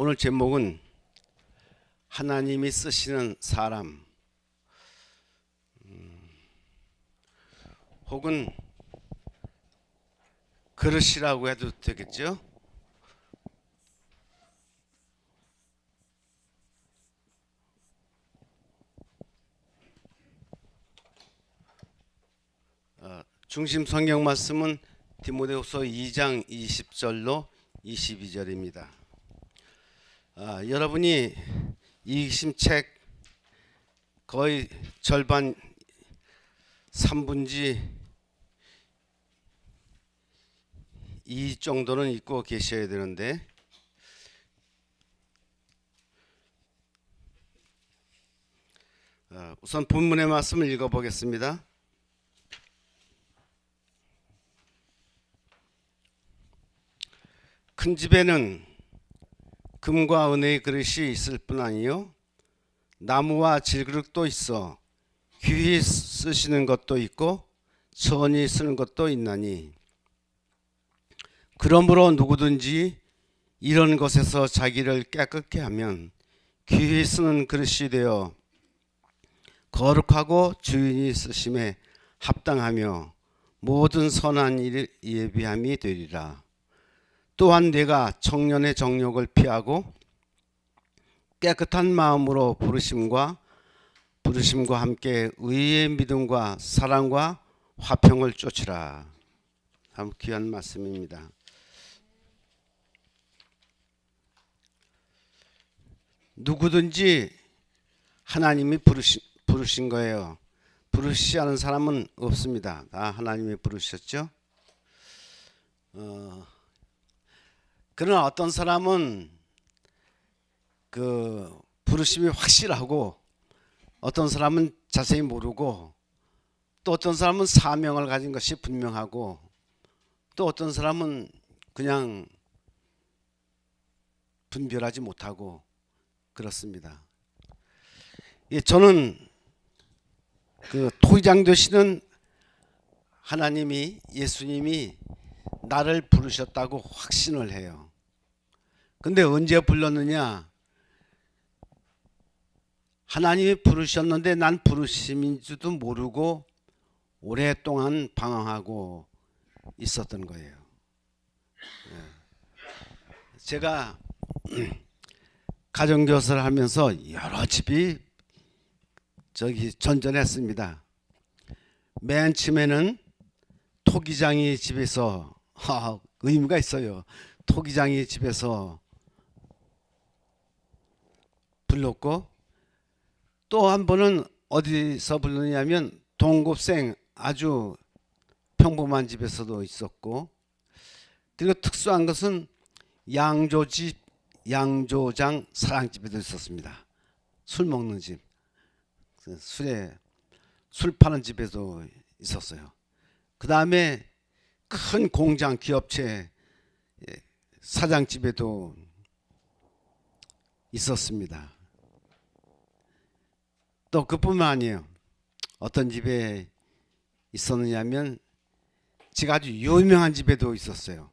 오늘 제목은 하나님이 쓰시는 사람, 혹은 그릇이라고 해도 되겠죠. 중심 성경 말씀은 디모데후서 2장 20절로 22절입니다. 여러분이 이기심 책 거의 절반 3분지 2 정도는 읽고 계셔야 되는데, 우선 본문의 말씀을 읽어보겠습니다. 큰 집에는 금과 은의 그릇이 있을 뿐 아니요 나무와 질그릇도 있어 귀히 쓰시는 것도 있고 천히 쓰는 것도 있나니, 그러므로 누구든지 이런 것에서 자기를 깨끗게 하면 귀히 쓰는 그릇이 되어 거룩하고 주인이 쓰심에 합당하며 모든 선한 일 예비함이 되리라. 또한 내가 청년의 정욕을 피하고 깨끗한 마음으로 부르심과 함께 의의 믿음과 사랑과 화평을 쫓으라. 참 귀한 말씀입니다. 누구든지 하나님이 부르신 거예요. 부르시지 않은 사람은 없습니다. 다 하나님이 부르셨죠. 그러나 어떤 사람은 그 부르심이 확실하고, 어떤 사람은 자세히 모르고, 또 어떤 사람은 사명을 가진 것이 분명하고, 또 어떤 사람은 그냥 분별하지 못하고 그렇습니다. 저는 그 토기장 되시는 하나님이, 예수님이 나를 부르셨다고 확신을 해요. 근데 언제 불렀느냐? 하나님이 부르셨는데 난 부르심인지도 모르고 오랫동안 방황하고 있었던 거예요. 제가 가정교사를 하면서 여러 집이 전전했습니다. 맨 처음에는 토기장이 집에서, 의미가 있어요. 토기장이 집에서 불렀고, 또 한 번은 어디서 불렀냐면 동급생 아주 평범한 집에서도 있었고, 그리고 특수한 것은 양조장 사랑집에도 있었습니다. 술 먹는 집, 술 파는 집에도 있었어요. 그 다음에 큰 공장 기업체 사장집에도 있었습니다. 또 그뿐만 아니에요. 어떤 집에 있었느냐면 제가 아주 유명한 집에도 있었어요.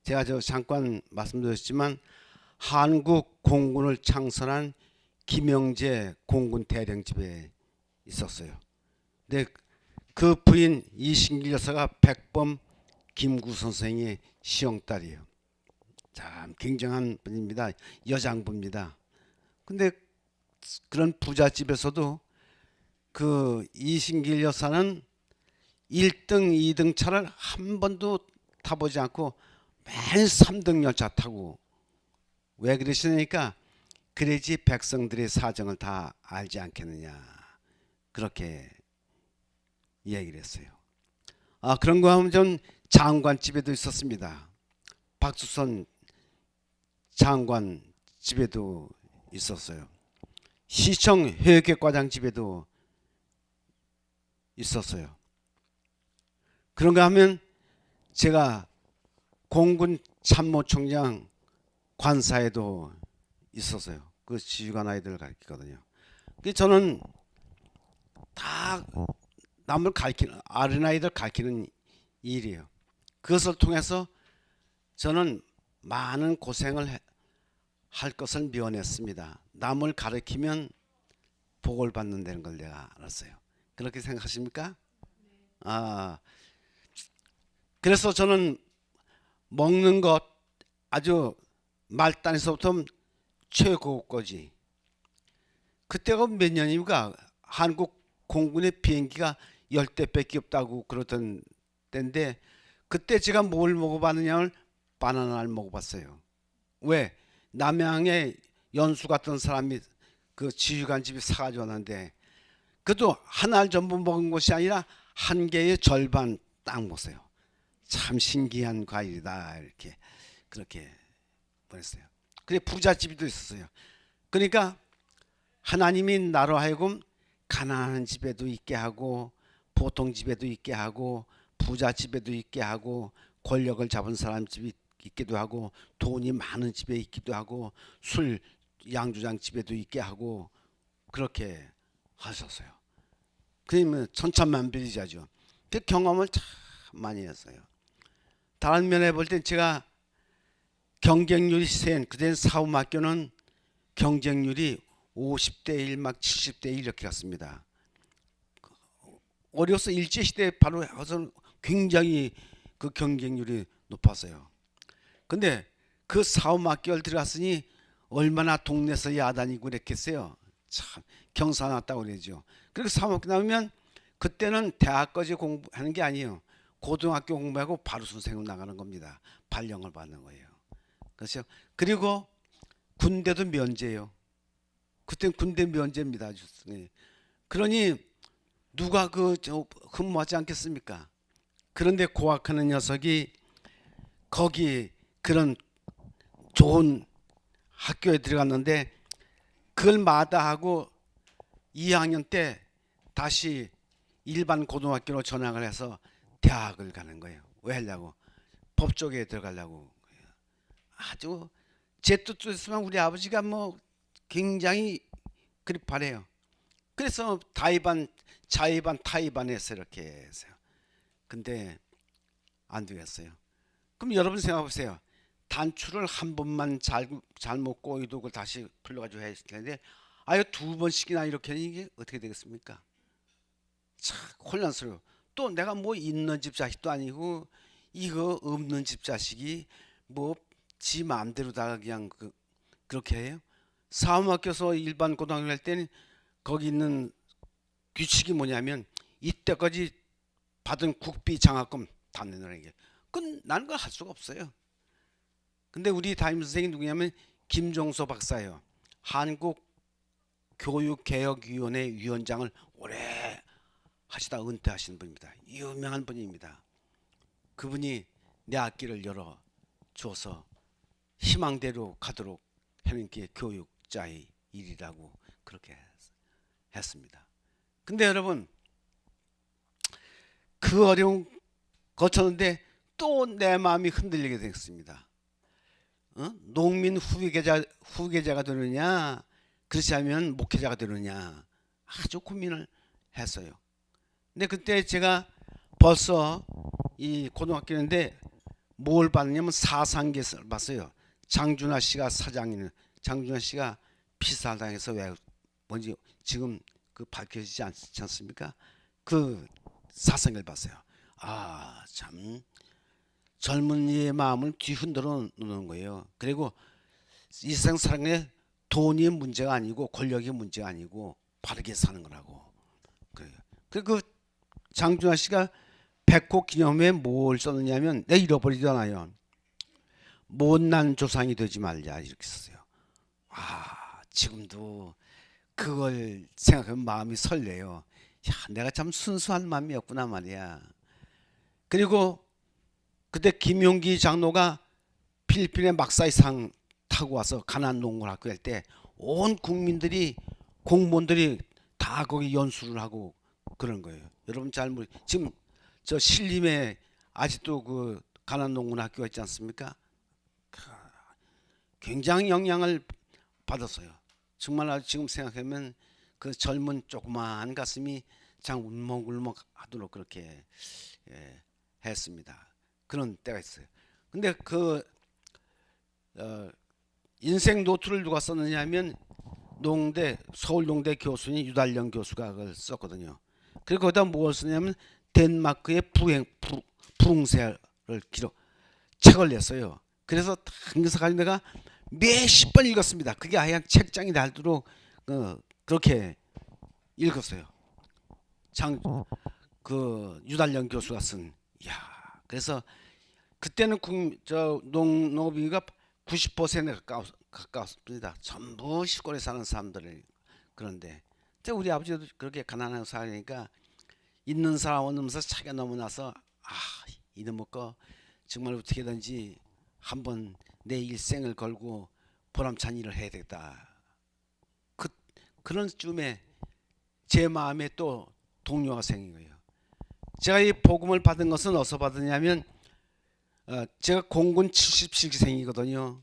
제가 잠깐 말씀드렸지만 한국 공군을 창설한 김영재 공군 대령 집에 있었어요. 근데 그 부인 이신길 여사가 백범 김구 선생의 시형딸이에요. 참 굉장한 분입니다. 여장부입니다. 근데 그런 부잣집에서도 그 이신길 여사는 1등, 2등 차를 한 번도 타보지 않고 매일 3등 열차 타고, 왜 그러시니까 그래야지 백성들의 사정을 다 알지 않겠느냐, 그렇게 이야기를 했어요. 그런 거 하면 전 장관집에도 있었습니다. 박수선 장관 집에도 있었어요. 시청 회계과장 집에도 있었어요. 그런가 하면 제가 공군 참모총장 관사에도 있었어요. 그 지휘관 아이들을 가르치거든요. 저는 다 남을 가르치는, 어린아이들 가르치는 일이에요. 그것을 통해서 저는 많은 고생을 할 것을 미워냈습니다. 남을 가르치면 복을 받는다는 걸 내가 알았어요. 그렇게 생각하십니까? 아, 그래서 저는 먹는 것 아주 말단에서부터 최고까지, 그때가 몇 년입니까? 한국 공군의 비행기가 10대밖에 없다고 그러던 때인데, 그때 제가 뭘 먹어봤느냐면 바나나를 먹어봤어요. 왜? 남양에 연수 갔던 사람이 그 지휘관 집이 사가지고 왔는데, 그래도 한 알 전부 먹은 것이 아니라 한 개의 절반 딱 먹었어요. 참 신기한 과일이다, 이렇게 그렇게 보냈어요. 그게 부잣집도 있었어요. 그러니까 하나님이 나로 하여금 가난한 집에도 있게 하고, 보통 집에도 있게 하고, 부자 집에도 있게 하고, 권력을 잡은 사람 집이 있기도 하고, 돈이 많은 집에 있기도 하고, 술 양주장 집에도 있게 하고, 그렇게 하셨어요. 그러면 천차만별이죠. 그 경험을 참 많이 했어요. 다른 면에 볼 땐 제가 경쟁률이 센, 그때 사범학교는 경쟁률이 50대 1, 막 70대 1 이렇게 갔습니다. 어려서 일제시대 바로 와서 굉장히 그 경쟁률이 높았어요. 근데 그 사범학교를 들어갔으니 얼마나 동네에서 야단이고 그랬겠어요. 참 경사났다고 그러죠. 그리고 사범학교 나오면 그때는 대학까지 공부하는 게 아니에요. 고등학교 공부하고 바로 선생으로 나가는 겁니다. 발령을 받는 거예요. 그렇죠. 그리고 군대도 면제예요. 그땐 군대 면제입니다. 그러니 누가 근무하지 않겠습니까? 그런데 고학하는 녀석이 거기 그런 좋은 학교에 들어갔는데, 그걸 마다하고 2학년 때 다시 일반 고등학교로 전학을 해서 대학을 가는 거예요. 왜 하려고? 법 쪽에 들어가려고. 아주 제 뜻도 있으면 우리 아버지가 뭐 굉장히 그리 바래요. 그래서 다이반, 자의반, 타의반 해서 이렇게 했어요. 근데 안 되겠어요. 그럼 여러분 생각해 보세요. 단추를 한 번만 잘못 꼬이도 그걸 다시 풀려가지고 해야 되는데, 아유 두 번씩이나 이렇게 하니 이게 어떻게 되겠습니까? 참 혼란스러워. 또 내가 뭐 있는 집 자식도 아니고 이거 없는 집 자식이 뭐 지 마음대로 다 그냥 그렇게 해요? 사범학교에서 일반 고등학교 할 때는 거기 있는 규칙이 뭐냐면 이때까지 받은 국비 장학금 다 내놓는 게. 그건 나는 그걸 할 수가 없어요. 근데 우리 담임 선생님이 누구냐면 김종서 박사예요. 한국교육개혁위원회 위원장을 오래 하시다 은퇴하신 분입니다. 유명한 분입니다. 그분이 내 앞길을 열어 줘서 희망대로 가도록 하는 게 교육자의 일이라고 그렇게 했습니다. 근데 여러분, 그 어려운 거쳤는데 또 내 마음이 흔들리게 됐습니다. 농민 후계자가 되느냐, 그렇지 않으면 목회자가 되느냐, 아주 고민을 했어요. 근데 그때 제가 벌써 이 고등학교인데 뭘 봤냐면 사상계를 봤어요. 장준하 씨가 사장이는, 장준하 씨가 피살당해서 왜 뭔지 지금 그 밝혀지지 않습니까? 그 사상을 봤어요. 아, 참 젊은이의 마음을 뒤흔들어 놓는 거예요. 그리고 이 세상 사람의 돈이 문제가 아니고 권력이 문제가 아니고 바르게 사는 거라고. 그래요. 그 장준하 씨가 백호 기념회에 뭘 썼느냐면, 내가 잃어버리잖아요. 못난 조상이 되지 말자 이렇게 썼어요. 아, 지금도 그걸 생각하면 마음이 설레요. 야, 내가 참 순수한 마음이었구나 말이야. 그리고 그때 김용기 장로가 필리핀의 막사이상 타고 와서 가난 농구를 학교 할 때 온 국민들이, 공무원들이 다 거기 연수를 하고 그런 거예요. 여러분 잘 지금 저 신림에 아직도 그 가난 농구 학교가 있지 않습니까? 굉장히 영향을 받았어요. 정말 지금 생각하면 그 젊은 조그마한 가슴이 참 울먹울먹 하도록 그렇게 했습니다. 그런 때가 있어요. 근데 인생 노트를 누가 썼느냐 하면 서울농대 교수인 유달령 교수가 그걸 썼거든요. 그리고 거기다 뭘 쓰냐면 덴마크의 부흥세를 책을 냈어요. 그래서 당겨서 가지고 내가 몇십 번 읽었습니다. 그게 하얀 책장이 닳도록 그렇게 읽었어요. 유달령 교수가 쓴. 야, 그래서 그때는 농업인가 90%에 가까웠습니다. 전부 시골에 사는 사람들이. 그런데 우리 아버지도 그렇게 가난하게 살니까 있는 사람 없으면서 차가 너무 나서 이놈의 거 정말 어떻게든지 한번 내 일생을 걸고 보람찬 일을 해야 되겠다. 그런 쯤에 제 마음에 또 동료가 생긴 거예요. 제가 이 복음을 받은 것은 어디서 받았냐면 제가 공군 77기생이거든요.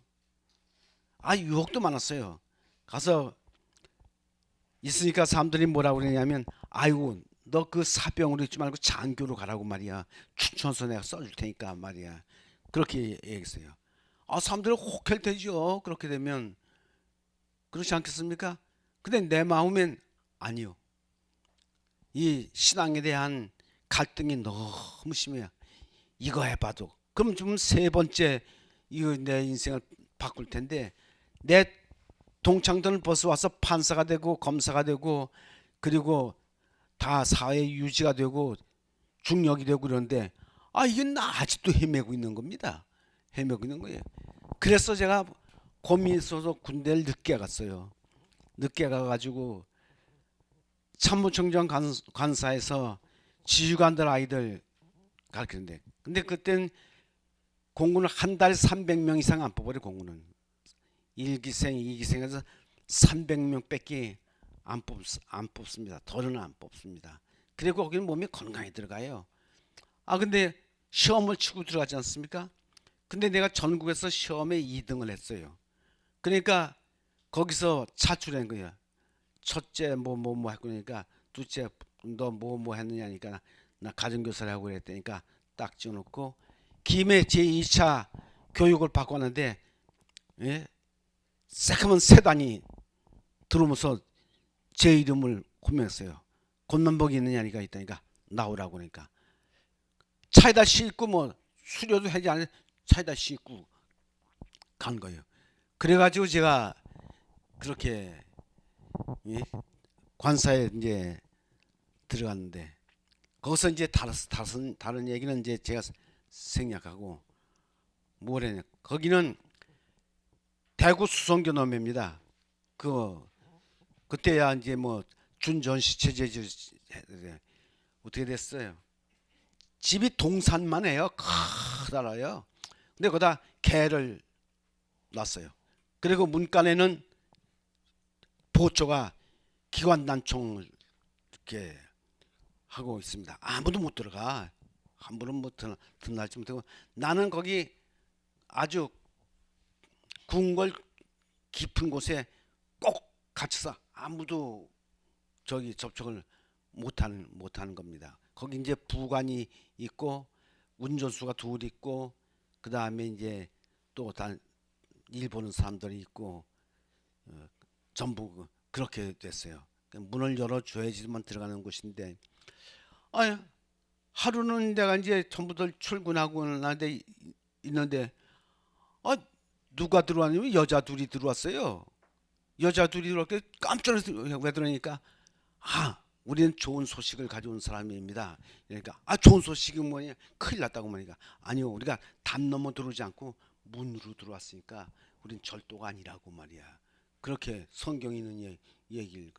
유혹도 많았어요. 가서 있으니까 사람들이 뭐라고 그러냐면 아이고 너 그 사병으로 있지 말고 장교로 가라고 말이야. 추천서 내가 써줄 테니까 말이야. 그렇게 얘기했어요. 사람들이 혹혈되죠. 그렇게 되면. 그렇지 않겠습니까? 근데 내 마음엔 아니요. 이 신앙에 대한 갈등이 너무 심해요. 이거 해봐도 그럼 좀 세 번째 이거 내 인생을 바꿀 텐데 내 동창들은 벌써 와서 판사가 되고 검사가 되고 그리고 다 사회 유지가 되고 중력이 되고 그런데 이게 나 아직도 헤매고 있는 겁니다. 헤매고 있는 거예요. 그래서 제가 고민이 있어서 군대를 늦게 갔어요. 늦게 가가지고 참모총장 관사에서 지휘관들 아이들 가르치는데 근데 그땐 공군을 한 달에 300명 이상 안 뽑아요. 공군은 1기생 2기생에서 300명 뺏기 안 뽑습니다. 더는 안 뽑습니다. 그리고 거기는 몸이 건강히 들어가요. 근데 시험을 치고 들어가지 않습니까? 근데 내가 전국에서 시험에 2등을 했어요. 그러니까 거기서 차출한 거예요. 첫째 뭐 했고 그러니까 둘째 너 뭐 했느냐니까 나 가정교사를 하고 그랬다니까 딱 찍어놓고 김해 제2차 교육을 받고 왔는데 새까만 세단이 들어오면서 제 이름을 호명했어요. 권만복이 있느냐니까 있다니까 나오라고 그러니까 차에다 싣고 뭐 수료도 하지 않은 차에다 싣고 간 거예요. 그래가지고 제가 그렇게 관사에 이제 들어갔는데 거기서 이제 다른 얘기는 이제 제가 생략하고 뭐래냐 거기는 대구 수성교 nom입니다. 그때야 이제 뭐 준전시 체제 어떻게 됐어요? 집이 동산만 해요. 커다라요. 근데 거기다 개를 놨어요. 그리고 문간에는 보초가 기관단총을 이렇게 하고 있습니다. 아무도 못 들어가. 함부로 못 들어날지 못하고 나는 거기 아주 궁궐 깊은 곳에 꼭 갇혀서 아무도 접촉을 못하는 겁니다. 거기 이제 부관이 있고 운전수가 둘 있고 그 다음에 이제 또 일 보는 사람들이 있고 전부 그렇게 됐어요. 문을 열어줘야지만 들어가는 곳인데 하루는 내가 이제 전부들 출근하고 나한테 있는데 누가 들어왔냐면 여자 둘이 들어왔어요. 여자 둘이 들어왔게 깜짝 놀라서 왜 들어오니까 우리는 좋은 소식을 가져온 사람입니다. 그러니까 좋은 소식이 뭐냐 큰일 났다고 하니까 아니요 우리가 담 넘어 들어오지 않고 문으로 들어왔으니까 우린 절도가 아니라고 말이야. 그렇게 성경에 있는 얘기를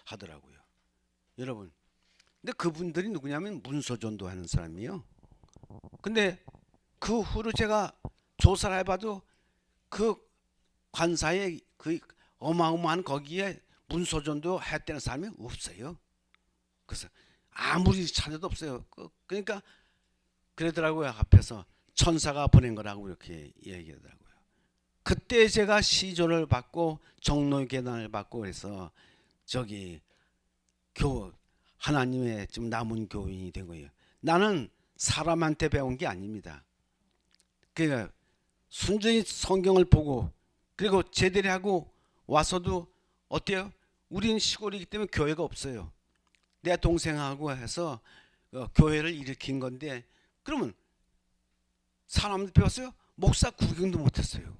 하더라고요. 여러분 근데 그분들이 누구냐면 문서전도 하는 사람이에요. 근데 그 후로 제가 조사를 해봐도 그 관사에 그 어마어마한 거기에 문서전도 했다는 사람이 없어요. 그래서 아무리 찾아도 없어요. 그러니까 그러더라고요. 앞에서 천사가 보낸 거라고 이렇게 얘기하더라고요. 그때 제가 시조를 받고 정로의 계단을 받고 그래서 하나님의 좀 남은 교인이 된 거예요. 나는 사람한테 배운 게 아닙니다. 그러니까 순전히 성경을 보고 그리고 제대로 하고 와서도 어때요? 우리는 시골이기 때문에 교회가 없어요. 내 동생하고 해서 교회를 일으킨 건데, 그러면 사람들 배웠어요? 목사 구경도 못했어요.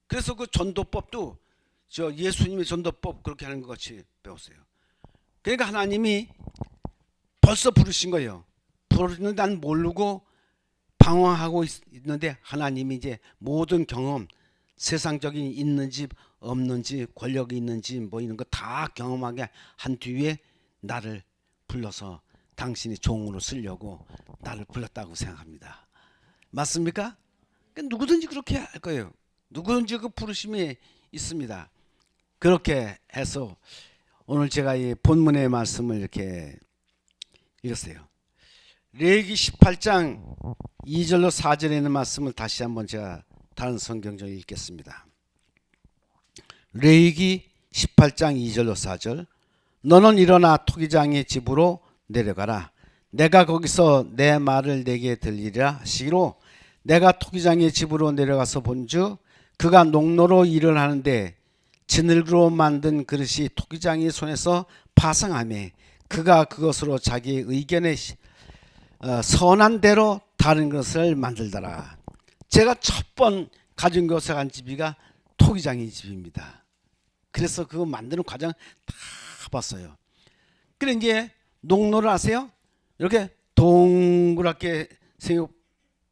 그래서 그 전도법도 저 예수님의 전도법 그렇게 하는 것 같이 배웠어요. 그러니까 하나님이 벌써 부르신 거예요. 부르는 난 모르고 방황하고 있는데, 하나님이 이제 모든 경험, 세상적인 있는지 없는지 권력이 있는지 뭐 이런 거 다 경험하게 한 뒤에 나를 불러서 당신이 종으로 쓰려고 나를 불렀다고 생각합니다. 맞습니까? 그러니까 누구든지 그렇게 할 거예요. 누구든지 그 부르심이 있습니다. 그렇게 해서 오늘 제가 이 본문의 말씀을 이렇게 읽었어요. 레위기 18장 2절로 4절에 있는 말씀을 다시 한번 제가 다른 성경적으로 읽겠습니다. 레위기 18장 2절로 4절. 너는 일어나 토기장의 집으로 내려가라. 내가 거기서 내 말을 내게 들리리라 하시기로 내가 토기장의 집으로 내려가서 본즉 그가 농로로 일을 하는데 진흙으로 만든 그릇이 토기장의 손에서 파상하며 그가 그것으로 자기 의견에 선한 대로 다른 것을 만들더라. 제가 첫 번 가진 것에 간 집이가 토기장의 집입니다. 그래서 그거 만드는 과정 다 봤어요. 그래 이제 농로를 아세요? 이렇게 동그랗게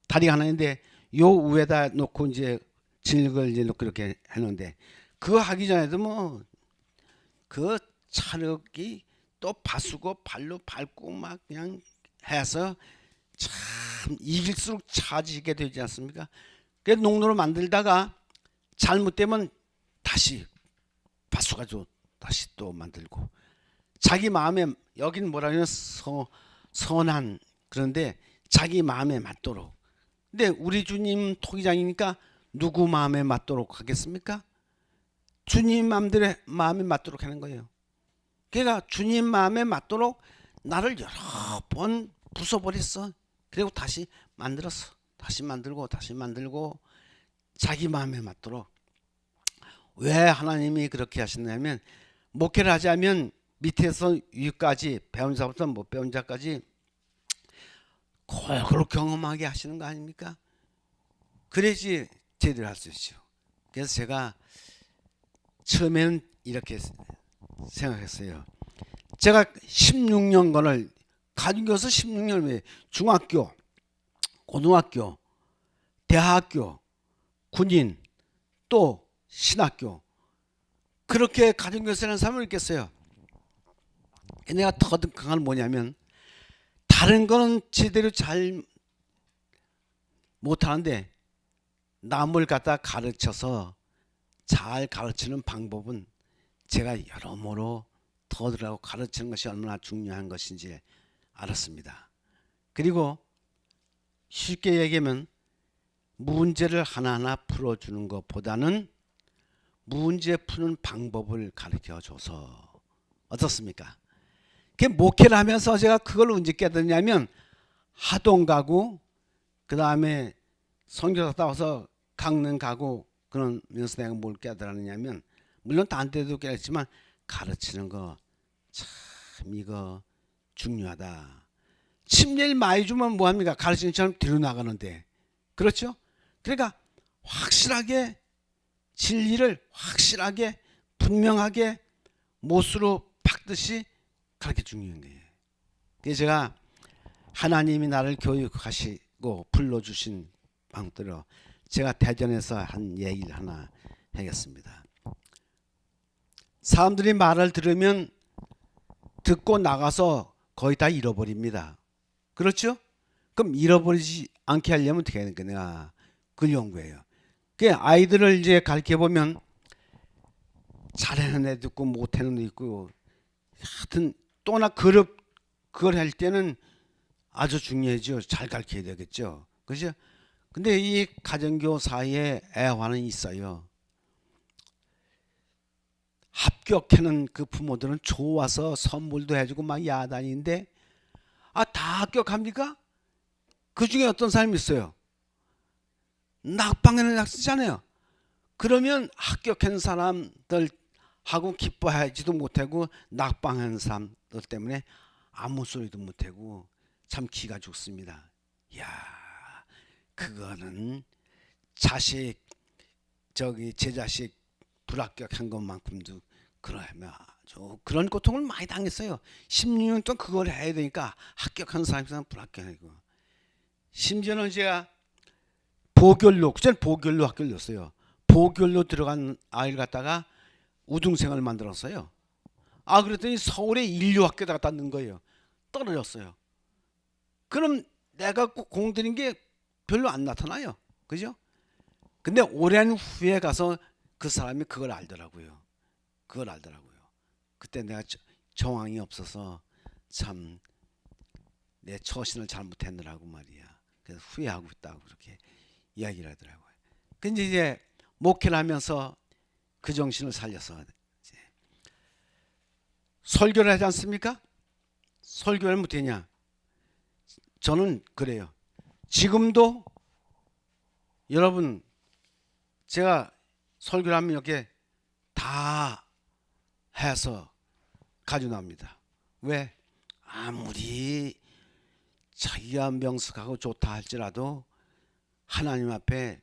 다리가 하나 있는데 요 위에다 놓고 이제 진흙을 이제 놓고 이렇게 해놓는데, 그거 하기 전에도 뭐 그 차력이 또 바수고 발로 밟고 막 그냥 해서 참 이길수록 차지게 되지 않습니까? 그래서 농로를 만들다가 잘못되면 다시 바수가지고 다시 또 만들고, 자기 마음에, 여긴 뭐라 그러냐, 선한, 그런데 자기 마음에 맞도록. 근데 우리 주님 토기장이니까 누구 마음에 맞도록 하겠습니까? 주님 마음에 맞도록 하는 거예요. 그러니까 주님 마음에 맞도록 나를 여러 번 부숴버렸어. 그리고 다시 만들었어. 다시 만들고 다시 만들고 자기 마음에 맞도록. 왜 하나님이 그렇게 하셨냐면, 목회를 하자면 밑에서 위까지, 배운 자부터 못 배운 자까지 골고루 경험하게 하시는 거 아닙니까? 그래야지 제대로 할 수 있죠. 그래서 제가 처음에는 이렇게 생각했어요. 제가 16년간을 가진 것을 16년을 왜 중학교, 고등학교, 대학교, 군인, 또 신학교, 그렇게 가진 것을 하는 사람을 있겠어요. 내가 더 강한 건 뭐냐면, 다른 거는 제대로 잘 못하는데 남을 갖다 가르쳐서 잘 가르치는 방법은 제가 여러모로 더들하고 가르치는 것이 얼마나 중요한 것인지 알았습니다. 그리고 쉽게 얘기하면 문제를 하나하나 풀어주는 것보다는 문제 푸는 방법을 가르쳐줘서 어떻습니까? 목회를 하면서 제가 그걸 언제 깨닫냐면, 하동 가고 그 다음에 선교사 따와서 강릉 가고 그러면서 내가 뭘 깨달았냐면, 물론 딴 데도 깨달았지만 가르치는 거 참 이거 중요하다. 침례를 많이 주면 뭐합니까? 가르치는 사람 뒤로 나가는데, 그렇죠? 그러니까 확실하게 진리를 확실하게 분명하게 못으로 박듯이 그렇게 중요한 거예요. 그래서 제가 하나님이 나를 교육하시고 불러주신 방법대로 제가 대전에서 한 얘기를 하나 하겠습니다. 사람들이 말을 들으면 듣고 나가서 거의 다 잃어버립니다. 그렇죠? 그럼 잃어버리지 않게 하려면 어떻게 해야 되나? 그걸 연구해요. 그 아이들을 이제 가르쳐 보면 잘하는 애도 있고 못하는 애도 있고, 하여튼 또나 그걸 할 때는 아주 중요하죠. 잘 가르쳐야 되겠죠. 그죠? 근데 이 가정교사의 애환은 있어요. 합격하는 그 부모들은 좋아서 선물도 해주고 막 야단인데, 다 합격합니까? 그 중에 어떤 사람이 있어요. 낙방에는 약 쓰잖아요. 그러면 합격한 사람들하고 기뻐하지도 못하고 낙방한 사람들 때문에 아무 소리도 못하고 참 기가 죽습니다. 야, 그거는 자식 제 자식 불합격한 것만큼도 그러면 그런 고통을 많이 당했어요. 16년 동안 그걸 해야 되니까 합격한 사람이 불합격하고, 심지어는 제가 보결로, 그전 보결로 학교를 넣었어요. 보결로 들어간 아이를 갖다가 우등생을 만들었어요. 그랬더니 서울의 인류학교에다가 갖다 넣은 거예요. 떨어졌어요. 그럼 내가 공들인 게 별로 안 나타나요. 그죠? 근데 오랜 후에 가서 그 사람이 그걸 알더라고요. 그때 내가 정황이 없어서 참 내 처신을 잘못했느라고 말이야. 그래서 후회하고 있다고 그렇게 이야기를 하더라고요. 근데 이제 목회를 하면서 그 정신을 살려서 이제 설교를 하지 않습니까? 설교를 못했냐? 저는 그래요. 지금도 여러분, 제가 설교를 하면 이렇게 다 해서 가져납니다. 왜? 아무리 자기가 명석하고 좋다 할지라도 하나님 앞에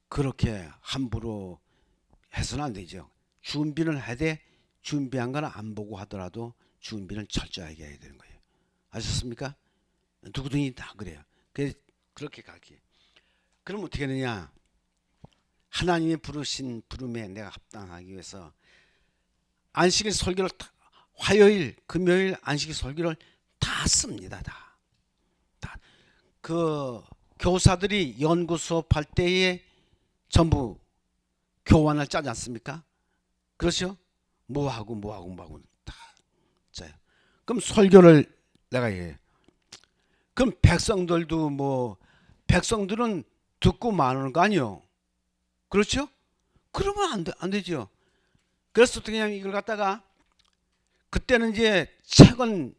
그렇게 함부로 해서는 안 되죠. 준비를 해야 준비한 건 안 보고 하더라도 준비는 철저하게 해야 되는 거예요. 아셨습니까? 누구든지 다 그래요. 그렇게 가기. 그럼 어떻게 되느냐? 하나님이 부르신 부름에 내가 합당하기 위해서 안식일 설교를 화요일, 금요일 안식일 설교를 다 씁니다. 다. 그 교사들이 연구 수업할 때에 전부 교환을 짜지 않습니까? 그렇죠? 뭐하고 다 짜요. 그럼 설교를 내가 해. 그럼 백성들은 듣고 마는 거 아니요? 그렇죠? 그러면 안 되죠. 그래서 어떻게 하냐면 이걸 갖다가, 그때는 이제 책은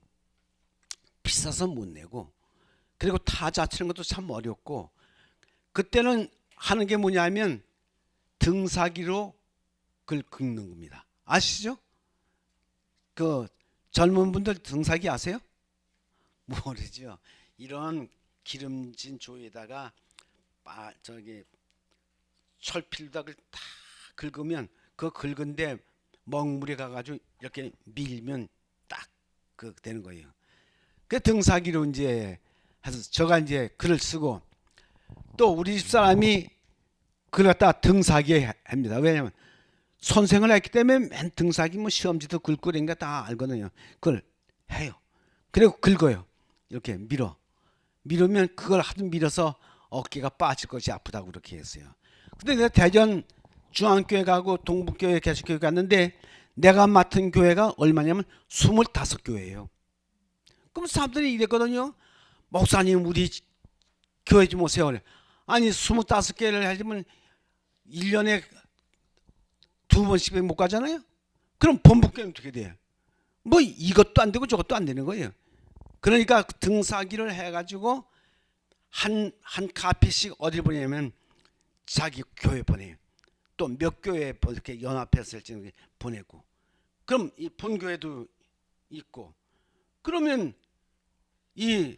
비싸서 못 내고, 그리고 타자 치는 것도 참 어렵고, 그때는 하는 게 뭐냐면 등사기로 그걸 긁는 겁니다. 아시죠? 그 젊은 분들 등사기 아세요? 모르죠. 이런 기름진 조에다가 철필닭을 다 긁으면 그 긁은데 먹물이 가가지고 이렇게 밀면 딱 그 되는 거예요. 그 등사기로 이제 해서 저가 이제 글을 쓰고, 또 우리 집 사람이 그걸 갖다 등사기에 합니다. 왜냐면 선생을 했기 때문에 맨 등사기 시험지도 긁고 그런 거 다 알거든요. 그걸 해요. 그리고 긁어요. 이렇게 밀으면 그걸 하도 밀어서 어깨가 빠질 것이 아프다고 그렇게 했어요. 근데 내가 대전 중앙교회 가고 동북교회 개척교회 갔는데 내가 맡은 교회가 얼마냐면 25교회예요. 그럼 사람들이 이랬거든요. 목사님 우리 교회 좀 오세요. 아니 25개를 하려면 1년에 2번씩 못 가잖아요. 그럼 본부교회는 어떻게 돼요? 이것도 안 되고 저것도 안 되는 거예요. 그러니까 등사기를 해가지고 한 카피씩 어디 보내면 자기 교회 보내요. 또 몇 교회 이렇게 연합해서 보내고, 그럼 이 본교회도 있고, 그러면 이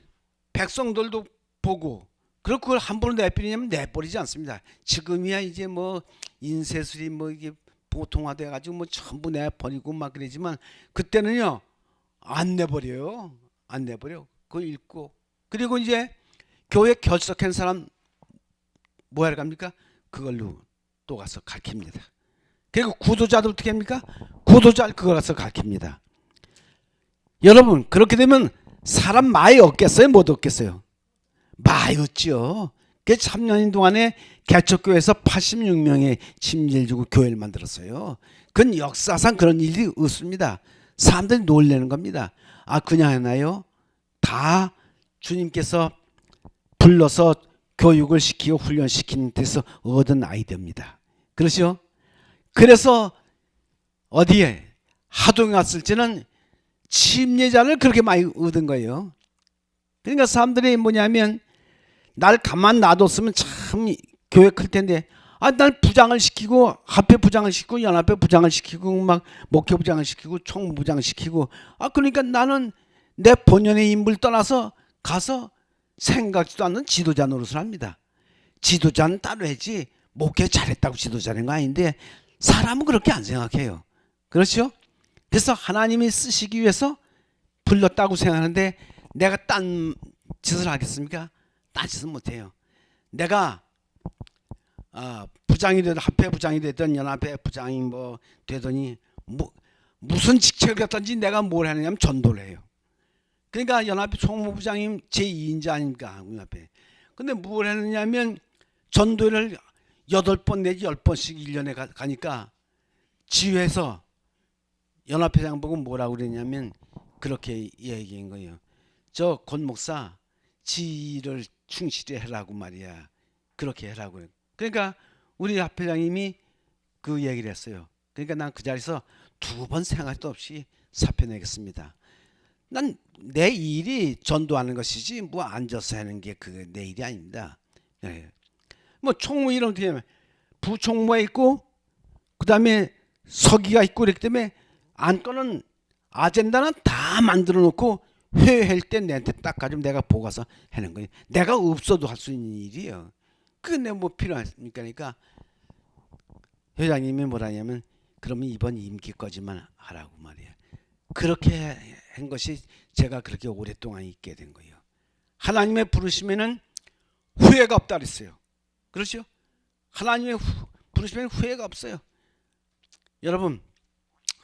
백성들도 보고, 그리고 그걸 함부로 내버리냐면 내버리지 않습니다. 지금이야 이제 인쇄술이 이게 보통화돼 가지고 전부 내버리고 막 그러지만, 그때는요 안 내버려요. 안 내버려. 그거 읽고, 그리고 이제 교회 결석한 사람 뭐 하러 갑니까? 그걸로 또 가서 가르칩니다. 그리고 구도자들 어떻게 합니까? 구도자를 그걸 가서 가르칩니다. 여러분, 그렇게 되면 사람 많이 얻겠어요? 못 얻겠어요? 많이 얻죠. 그 3년 동안에 개척교회에서 86명의 침례를 주고 교회를 만들었어요. 그건 역사상 그런 일이 없습니다. 사람들이 놀라는 겁니다. 그냥 하나요? 다 주님께서 불러서 교육을 시키고 훈련시킨 데서 얻은 아이디어입니다. 그렇죠? 그래서 어디에 하동에 왔을 때는 침례자를 그렇게 많이 얻은 거예요. 그러니까 사람들이 뭐냐면 날 가만 놔뒀으면 참 교회 클 텐데, 난 부장을 시키고 합회 부장을 시키고 연합회 부장을 시키고 막 목회 부장을 시키고 총무 부장을 시키고 그러니까 나는 내 본연의 인물 떠나서 가서 생각지도 않는 지도자 노릇을 합니다. 지도자는 따로 해지 목회 잘했다고 지도자는 거 아닌데 사람은 그렇게 안 생각해요. 그렇죠? 그래서 하나님이 쓰시기 위해서 불렀다고 생각하는데 내가 딴 짓을 하겠습니까? 딴 짓은 못해요. 내가 부장이 되든 합회 부장이 되든 연합회 부장이 뭐 되더니 무슨 직책을 갖든지 내가 뭘 하느냐면 전도를 해요. 그러니까 연합회 총무부장님 제2인자 아닙니까? 연합회. 근데 뭘 했느냐면 전도를 8번 내지 10번씩 1년에 가니까 지회에서 연합회장 보고 뭐라고 그랬냐면 그렇게 얘기한 거예요. 저 권 목사 지를 충실히 해라고 말이야. 그렇게 해라고. 그러니까 우리 합회장님이 그 얘기를 했어요. 그러니까 난 그 자리에서 2번 생각도 없이 사표 내겠습니다. 난 내 일이 전도하는 것이지 뭐 앉아서 하는 게 그 내 일이 아닙니다. 네. 뭐 총무 이런 게 부총무가 있고 그 다음에 서기가 있고 그렇기 때문에 안건은 아젠다는 다 만들어 놓고 회의할 때 내한테 딱 가지고 내가 보고서 하는 거예요. 내가 없어도 할 수 있는 일이에요. 그게 내가 뭐 필요하니까. 그러니까 회장님이 뭐라냐면 그러면 이번 임기까지만 하라고 말이에요. 그렇게 한 것이 제가 그렇게 오랫동안 있게 된 거예요. 하나님의 부르심에는 후회가 없다 그랬어요. 그렇죠? 하나님의 부르시면 후회가 없어요. 여러분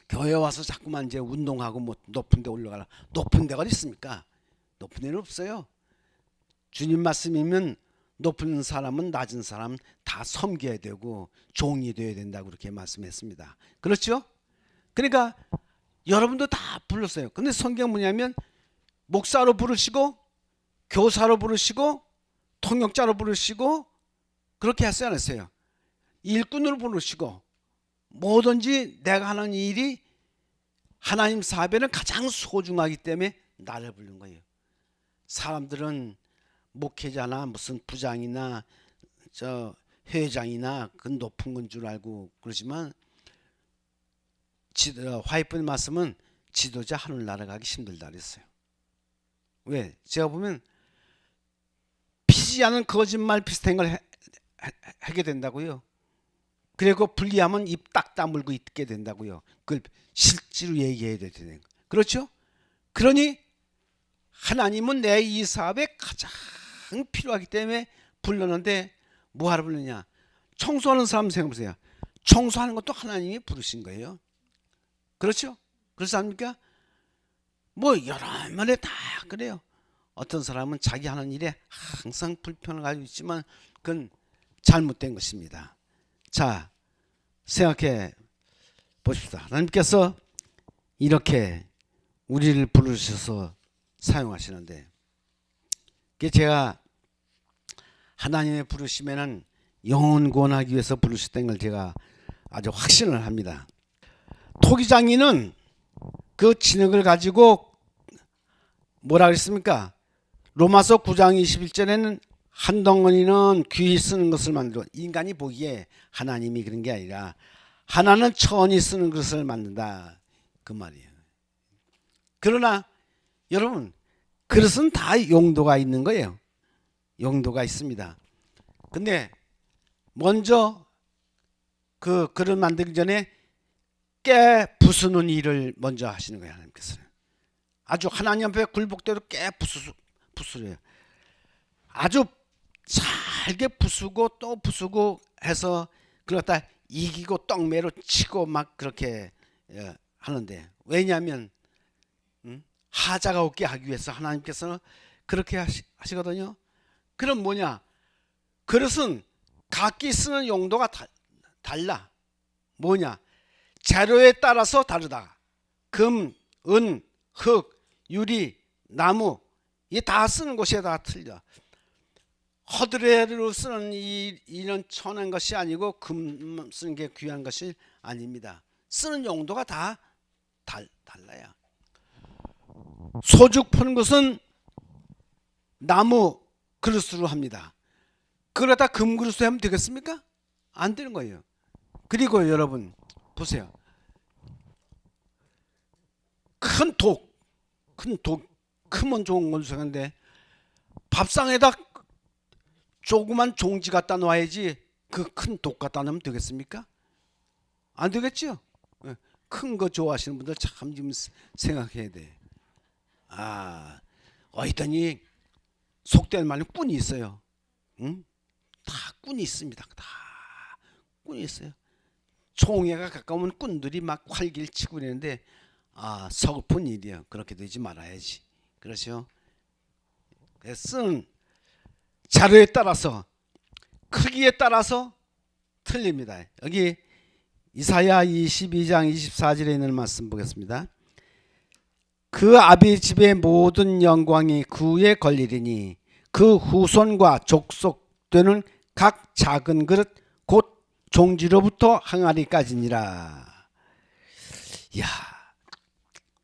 교회 와서 자꾸만 이제 운동하고 뭐 높은 데 올라가라. 높은 데가 어디 있습니까? 높은 데는 없어요. 주님 말씀이면 높은 사람은 낮은 사람 다 섬겨야 되고 종이 되어야 된다고 그렇게 말씀했습니다. 그렇죠? 그러니까 여러분도 다 불렀어요. 근데 성경 뭐냐면 목사로 부르시고 교사로 부르시고 통역자로 부르시고 그렇게 했어요 안 했어요? 일꾼으로 부르시고 뭐든지 내가 하는 일이 하나님 사업에는 가장 소중하기 때문에 나를 부른 거예요. 사람들은 목회자나 무슨 부장이나 저 회장이나 그 높은 건 줄 알고 그러지만 화이프의 말씀은 지도자 하늘나라 가기 힘들다 그랬어요. 왜? 제가 보면 피지 않은 거짓말 비슷한 걸 하게 된다고요. 그리고 불리하면 입 딱 다물고 있게 된다고요. 그걸 실제로 얘기해야 되는 거예요. 그렇죠? 그러니 하나님은 내 이 사업에 가장 필요하기 때문에 불렀는데 뭐하러 불렀냐? 청소하는 사람 생각해보세요. 청소하는 것도 하나님이 부르신 거예요. 그렇죠? 그렇지 않습니까? 뭐 여러 말에 다 그래요. 어떤 사람은 자기 하는 일에 항상 불편을 가지고 있지만 그건 잘못된 것입니다. 자, 생각해 보십시다. 하나님께서 이렇게 우리를 부르셔서 사용하시는데 제가 하나님의 부르심에는 영혼 구원하기 위해서 부르셨다는 걸 제가 아주 확신을 합니다. 토기장이는 그 진흙을 가지고 뭐라 그랬습니까? 로마서 9장 21절에는 한 덩어리는 귀히 쓰는 것을 만들어 인간이 보기에 하나님이 그런 게 아니라 하나는 천히 쓰는 것을 만든다 그 말이에요. 그러나 여러분 그릇은 다 용도가 있는 거예요. 용도가 있습니다. 근데 먼저 그 그릇 만들기 전에 깨 부수는 일을 먼저 하시는 거예요. 하나님께서는 아주 하나님 앞에 굴복대로 깨 부수래요. 아주 잘게 부수고 또 부수고 해서 그러다 이기고 떡매로 치고 막 그렇게 하는데 왜냐하면 하자가 없게 하기 위해서 하나님께서는 그렇게 하시거든요. 그럼 뭐냐? 그릇은 각기 쓰는 용도가 달라. 뭐냐? 재료에 따라서 다르다. 금, 은, 흙, 유리, 나무 이 다 쓰는 곳이 다 틀려. 허드레로 쓰는 이는 천한 것이 아니고 금 쓰는 게 귀한 것이 아닙니다. 쓰는 용도가 다 달라요. 소죽 푸는 것은 나무 그릇으로 합니다. 그러다 금 그릇으로 하면 되겠습니까? 안 되는 거예요. 그리고 여러분 보세요. 큰 독, 크면 좋은 건 생각인데 밥상에다 조그만 종지 갖다 놔야지 그 큰 독 갖다 놓으면 되겠습니까? 안 되겠죠? 큰 거 좋아하시는 분들 참 좀 생각해야 돼. 어디더니 속된 말로 꾼이 있어요. 응? 다 꾼이 있습니다. 다 꾼이 있어요. 총회가 가까우면 꾼들이 막 활기를 치고 그러는데 서글픈 일이에요. 그렇게 되지 말아야지. 그렇죠? 쓴 자료에 따라서 크기에 따라서 틀립니다. 여기 이사야 22장 24절에 있는 말씀 보겠습니다. 그 아비 집의 모든 영광이 그에 걸리리니 그 후손과 족속되는 각 작은 그릇 곧 종지로부터 항아리까지니라. 이야,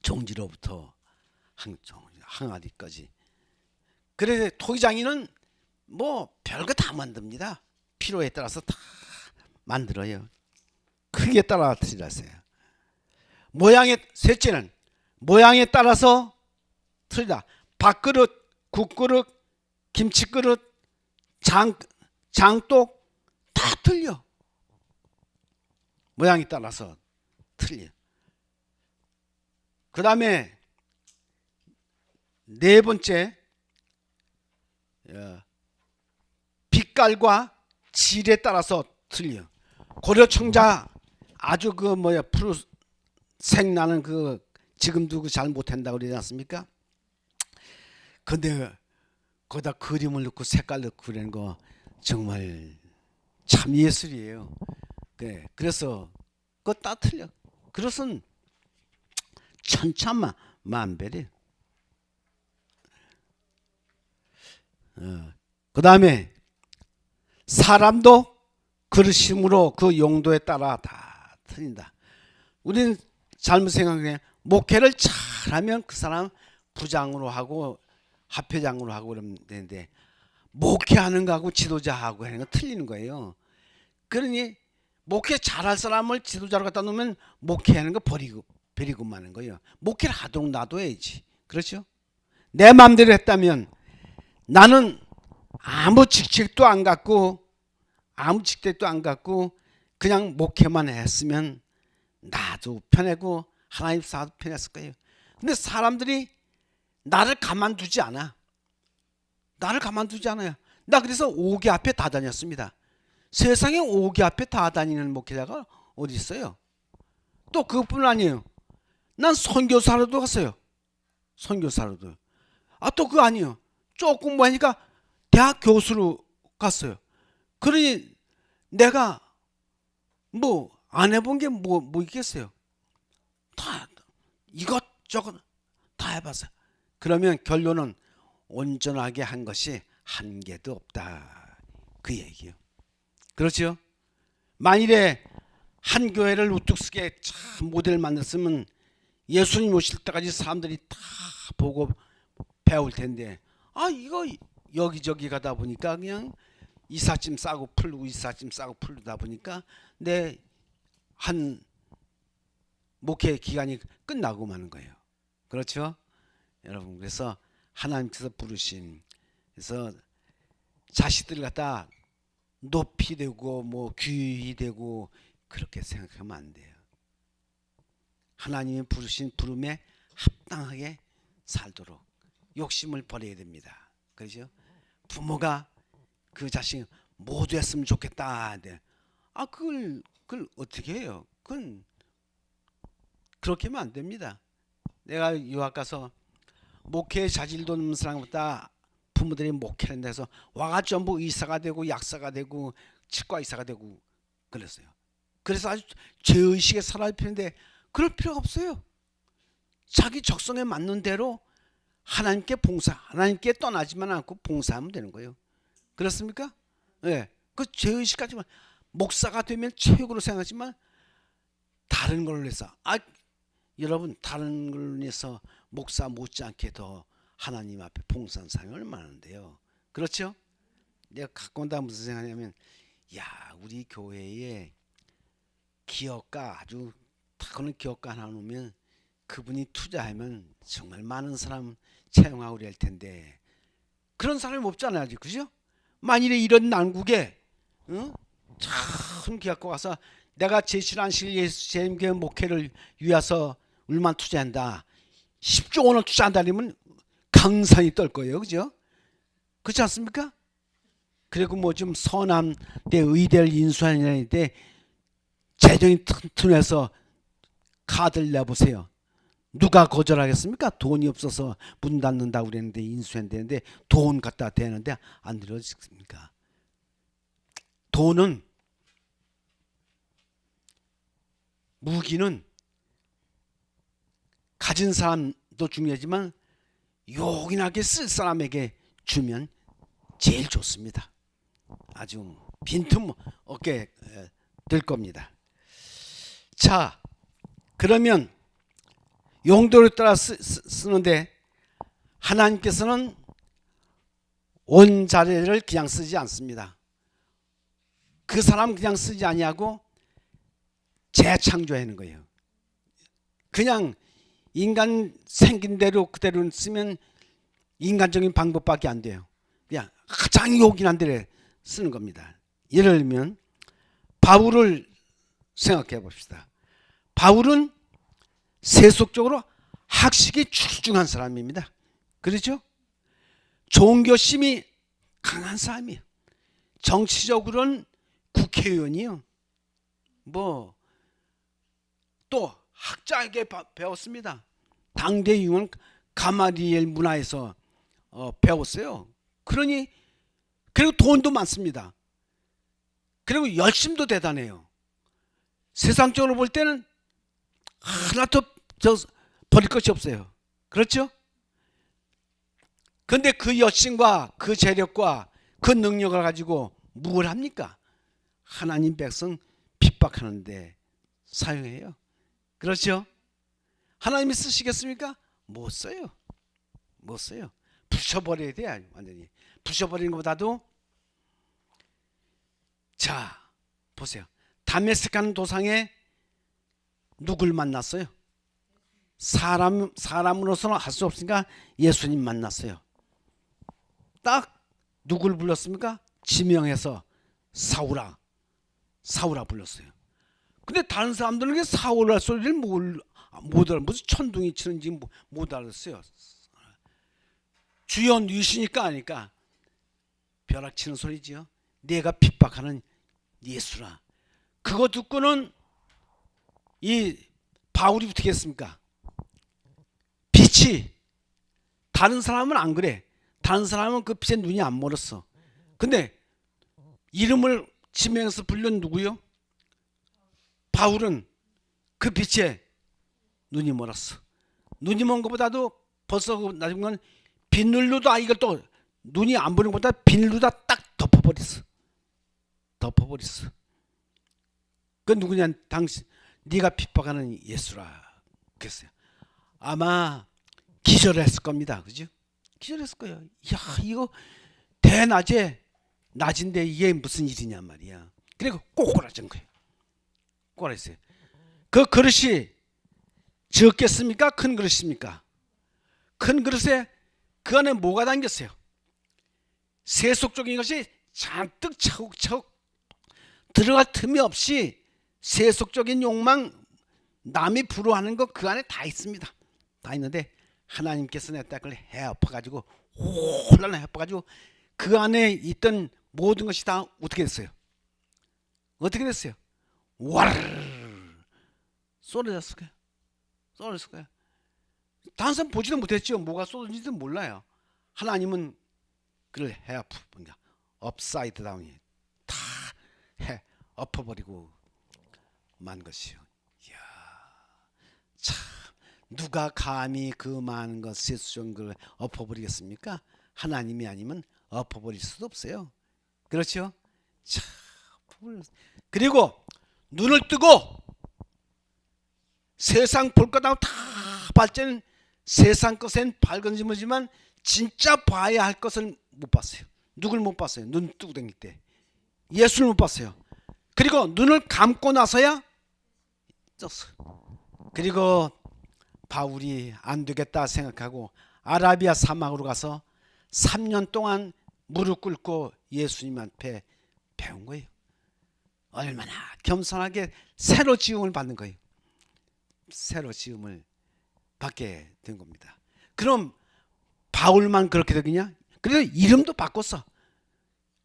종지로부터 항아리까지. 그래서 토기장인은 뭐 별거 다 만듭니다. 필요에 따라서 다 만들어요. 크기에 따라 틀리라세요. 셋째는 모양에 따라서 틀리다. 밥그릇, 국그릇, 김치그릇, 장독 다 틀려. 모양에 따라서 틀려. 그 다음에 네 번째, 빛깔과 질에 따라서 틀려. 고려청자 아주 푸르색 나는 지금도 잘 못한다고 그러지 않습니까? 근데 거기다 그림을 넣고 색깔 넣고 그러는 거 정말 참 예술이에요. 그래서 그거 다 틀려. 그것은 천차만별이에요. 그 다음에 사람도 그릇심으로 그 용도에 따라 다 틀린다. 우리는 잘못 생각해. 목회를 잘하면 그 사람 부장으로 하고 합회장으로 하고 그러면 되는데 목회하는 거하고 지도자하고 하는 건 틀리는 거예요. 그러니 목회 잘할 사람을 지도자로 갖다 놓으면 목회하는 거 버리고 마는 거예요. 목회를 하도록 놔둬야지. 그렇죠? 내 마음대로 했다면 나는 아무 직책도 안 갖고 그냥 목회만 했으면 나도 편하고 하나님 사도 편했을 거예요. 근데 사람들이 나를 가만두지 않아요. 나 그래서 5개 앞에 다 다녔습니다. 세상에 5개 앞에 다 다니는 목회자가 어디 있어요? 또 그것뿐 아니에요. 난 선교사로도 갔어요. 선교사로도. 또 그거 아니에요. 조금 뭐 하니까 대학 교수로 갔어요. 그러니 내가 뭐 안 해본 게 뭐 있겠어요. 다 이것저것 다 해봤어요. 그러면 결론은 온전하게 한 것이 한 개도 없다. 그 얘기예요. 그렇죠? 만일에 한 교회를 우뚝 서게 참 모델을 만들었으면 예수님 오실 때까지 사람들이 다 보고 배울 텐데 이거 여기저기 가다 보니까 그냥 이삿짐 싸고 풀르다 보니까 내 한 목회 기간이 끝나고 마는 거예요. 그렇죠? 여러분, 그래서 하나님께서 부르신, 그래서 자식들 갖다 높이 되고 뭐 귀히 되고 그렇게 생각하면 안 돼요. 하나님이 부르신 부름에 합당하게 살도록 욕심을 버려야 됩니다. 그렇죠? 부모가 그 자식 모두 했으면 좋겠다. 그걸 어떻게 해요? 그건 그렇게 하면 안 됩니다. 내가 유학 가서 목회 자질도 없는 사람보다 부모들이 목회를 해서 와가지고 전부 의사가 되고 약사가 되고 치과 의사가 되고 그랬어요. 그래서 아주 죄의식에 살아야 되는데 그럴 필요가 없어요. 자기 적성에 맞는 대로 하나님께 떠나지만 않고 봉사하면 되는 거예요. 그렇습니까? 네. 그 죄의식까지만 목사가 되면 최고로 생각하지만 다른 걸로 해서 여러분 다른 걸로 해서 목사 못지않게 더 하나님 앞에 봉사한 사람이 얼마나 많은데요. 그렇죠? 내가 갖고 온다 무슨 생각하냐면 야, 우리 교회에 기업가 아주 타고난 기업가 하나 놓으면 그분이 투자하면 정말 많은 사람 채용하고 그럴 텐데 그런 사람이 없잖아요, 아직. 그죠? 만일에 이런 난국에 참 기업가 가서 내가 제7안식 예수님교회 목회를 위해서 얼마나 투자한다, 10조 원을 투자한다 그러면 강산이 떨 거예요. 그죠? 그렇지 않습니까? 그리고 뭐 좀 서남대 의대를 인수하는데 재정이 튼튼해서 카드를 내보세요. 누가 거절하겠습니까? 돈이 없어서 문 닫는다고 그랬는데 인수한다는데 돈 갖다 대는데 안 들어지겠습니까? 돈은, 무기는 가진 사람도 중요하지만 요긴하게 쓸 사람에게 주면 제일 좋습니다. 아주 빈틈 없게 될 겁니다. 자, 그러면 용도에 따라 쓰는데 하나님께서는 온 자리를 그냥 쓰지 않습니다. 그 사람 그냥 쓰지 아니하고 재창조하는 거예요. 그냥 인간 생긴 대로 그대로 쓰면 인간적인 방법밖에 안 돼요. 그냥 가장 요긴한 대로 쓰는 겁니다. 예를 들면 바울을 생각해 봅시다. 바울은 세속적으로 학식이 출중한 사람입니다. 그렇죠? 종교심이 강한 사람이에요. 정치적으로는 국회의원이요. 뭐 또 학자에게 배웠습니다. 당대 유명 가마리엘 문화에서 배웠어요. 그러니 그리고 돈도 많습니다. 그리고 열심도 대단해요. 세상적으로 볼 때는 하나도 버릴 것이 없어요. 그렇죠? 근데 그 열심과 그 재력과 그 능력을 가지고 뭘 합니까? 하나님 백성 핍박하는데 사용해요. 그렇죠? 하나님이 쓰시겠습니까? 못 써요. 못 써요. 부셔버려야 돼. 완전히 부셔버리는 것보다도. 자, 보세요. 다메섹 도상에 누굴 만났어요? 사람으로서는 할 수 없으니까 예수님 만났어요. 딱 누굴 불렀습니까? 지명해서 사울아 불렀어요. 근데 다른 사람들은 사울아 소리를 못 알아. 무슨 천둥이 치는지 못 알았어요. 주여 누이시니까 아니까 벼락치는 소리지요. 내가 핍박하는 예수라. 그거 듣고는 이 바울이 어떻게 했습니까? 빛이, 다른 사람은 안 그래. 다른 사람은 그 빛에 눈이 안 멀었어. 근데 이름을 지명해서 불른 누구요? 바울은 그 빛에 눈이 멀었어. 눈이 먼 것보다도 벌써 나중에 건 비늘로도 이걸 또 눈이 안 보는 것보다 비늘로다 딱 덮어버렸어. 그 누구냐? 당신 네가 핍박하는 예수라 그랬어요. 아마 기절했을 겁니다. 그죠? 기절했을 거예요. 야, 이거 낮인데 이게 무슨 일이냐 말이야. 그리고 꼬꾸라진 거예요. 꼬꾸라졌어요. 그 그릇이 적겠습니까? 큰 그릇입니까? 큰 그릇에 그 안에 뭐가 담겼어요? 세속적인 것이 잔뜩 차곡차곡 들어갈 틈이 없이 세속적인 욕망, 남이 부러워하는 거 그 안에 다 있습니다. 다 있는데 하나님께서 내 딸을 해엎어가지고 혼란을 해엎어가지고 그 안에 있던 모든 것이 다 어떻게 됐어요? 어떻게 됐어요? 와르르 쏟아졌을 거예요. 쏟아졌을 거예요. 다른 사람 보지도 못했죠. 뭐가 쏟아진지도 몰라요. 하나님은 그를 해엎으니까 업사이드 다운이 다 엎어버리고 만 것이요. 이야, 참 누가 감히 그 많은 것 세수적인 걸 엎어버리겠습니까? 하나님이 아니면 엎어버릴 수도 없어요. 그렇죠? 참, 그리고 눈을 뜨고 세상 볼 것하고 다 발전, 세상 것엔 밝은지모지만 진짜 봐야 할 것을 못 봤어요. 누굴 못 봤어요? 눈 뜨고 다닐 때 예수를 못 봤어요. 그리고 눈을 감고 나서야 떴어요. 그리고 바울이 안 되겠다 생각하고 아라비아 사막으로 가서 3년 동안 무릎 꿇고 예수님 앞에 배운 거예요. 얼마나 겸손하게 새로 지음을 받는 거예요. 새로 지음을 받게 된 겁니다. 그럼 바울만 그렇게 되겠냐? 그래서 이름도 바꿨어.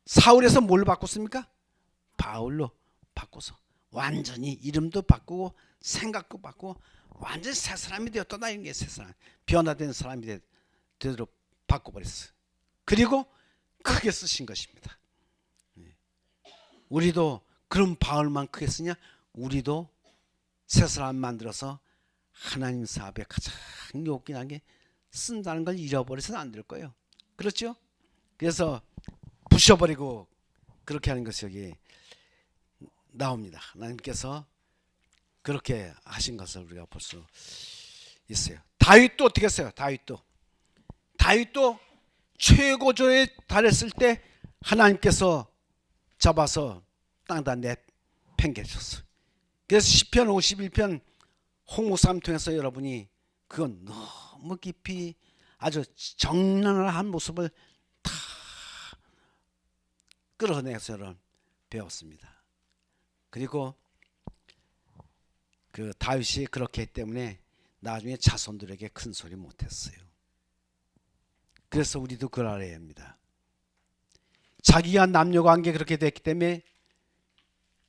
사울에서 뭘로 바꿨습니까? 바울로 바꿔서 완전히 이름도 바꾸고 생각도 바꾸고 완전히 새 사람이 되었다. 이런 게 새 사람, 변화된 사람이 되도록 바꿔버렸어요. 그리고 크게 쓰신 것입니다. 우리도 그럼 바울만 크게 쓰냐? 우리도 새 사람 만들어서 하나님 사업에 가장 요긴하게 쓴다는 걸 잃어버려서는 안 될 거예요. 그렇죠? 그래서 부셔버리고 그렇게 하는 것이 여기 나옵니다. 하나님께서 그렇게 하신 것을 우리가 볼 수 있어요. 다윗도 어떻게 했어요? 다윗도 최고조에 달했을 때 하나님께서 잡아서 땅에다 내팽개쳤어요. 그래서 시편 51편 홍목사님 통해서 여러분이 그건 너무 깊이 아주 정난한 모습을 다 끌어내서 여러분 배웠습니다. 그리고 그 다윗이 그렇게 했기 때문에 나중에 자손들에게 큰 소리 못했어요. 그래서 우리도 그걸 알아야 합니다. 자기가 남녀관계 그렇게 됐기 때문에